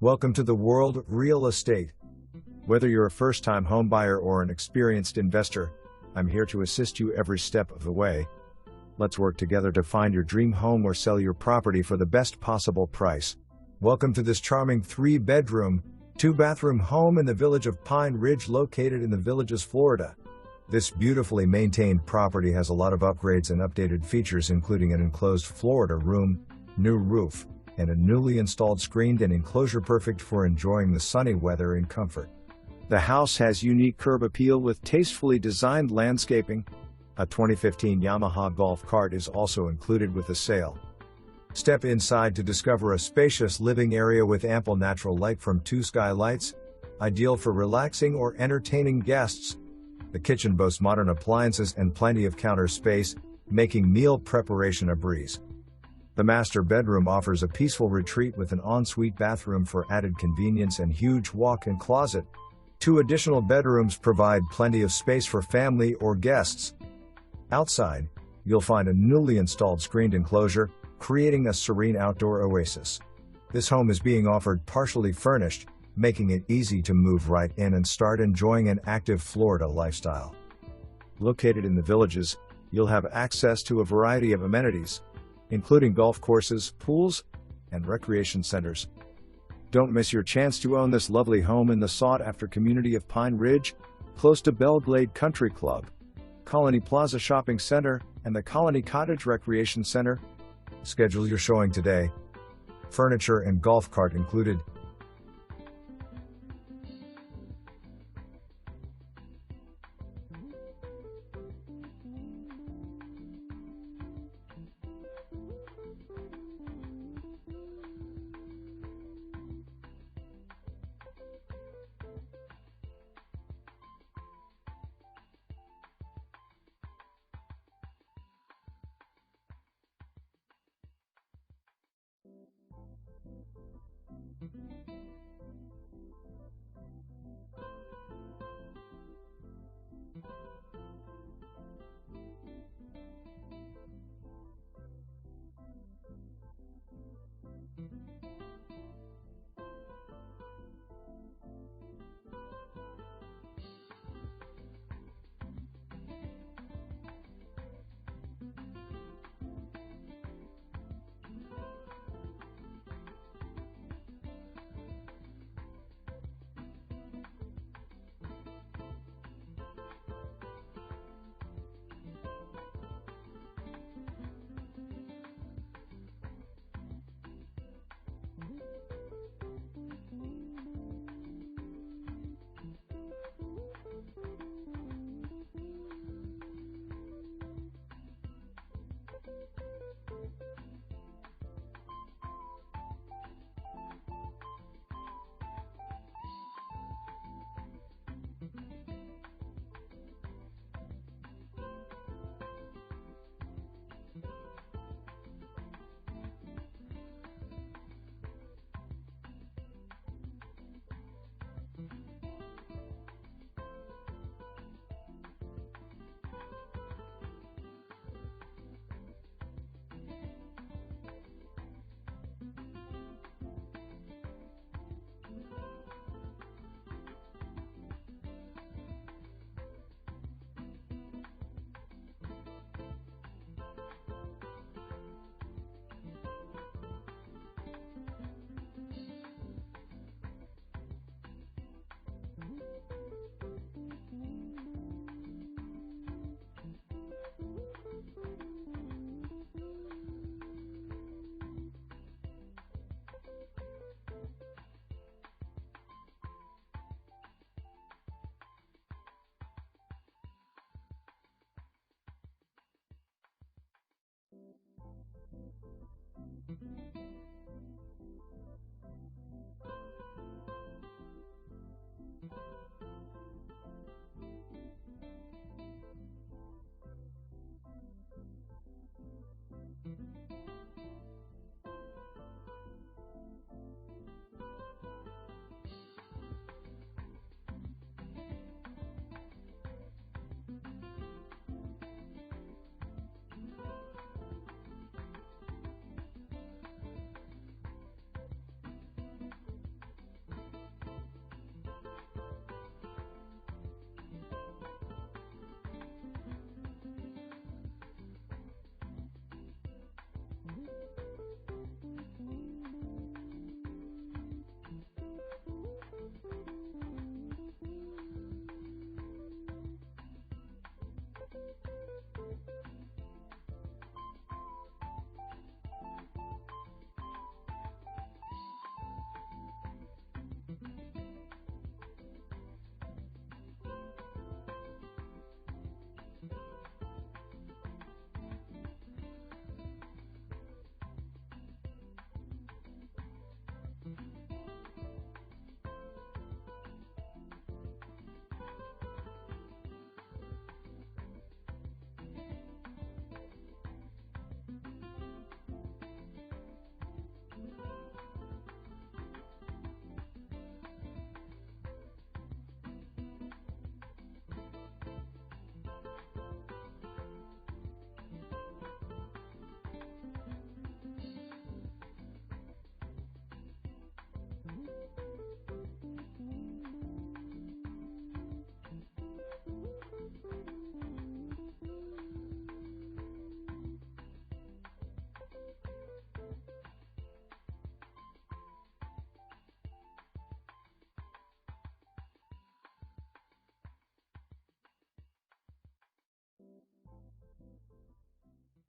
Welcome to the world of real estate. Whether you're a first-time homebuyer or an experienced investor, I'm here to assist you every step of the way. Let's work together to find your dream home or sell your property for the best possible price. Welcome to this charming 3-bedroom, 2-bathroom home in the village of Pine Ridge, located in the Villages, Florida. This beautifully maintained property has a lot of upgrades and updated features, including an enclosed Florida room, new roof, and a newly installed screened-in enclosure, perfect for enjoying the sunny weather in comfort. The house has unique curb appeal with tastefully designed landscaping. A 2015 Yamaha Golf Cart is also included with the sale. Step inside to discover a spacious living area with ample natural light from 2 skylights, ideal for relaxing or entertaining guests. The kitchen boasts modern appliances and plenty of counter space, making meal preparation a breeze. The master bedroom offers a peaceful retreat with an ensuite bathroom for added convenience and huge walk-in closet. 2 additional bedrooms provide plenty of space for family or guests. Outside, you'll find a newly installed screened enclosure, creating a serene outdoor oasis. This home is being offered partially furnished, making it easy to move right in and start enjoying an active Florida lifestyle. Located in the Villages, you'll have access to a variety of amenities, including golf courses, pools, and recreation centers. Don't miss your chance to own this lovely home in the sought-after community of Pine Ridge, close to Belglade Country Club, Colony Plaza Shopping Center, and the Colony Cottage Recreation Center. Schedule your showing today. Furniture and golf cart included.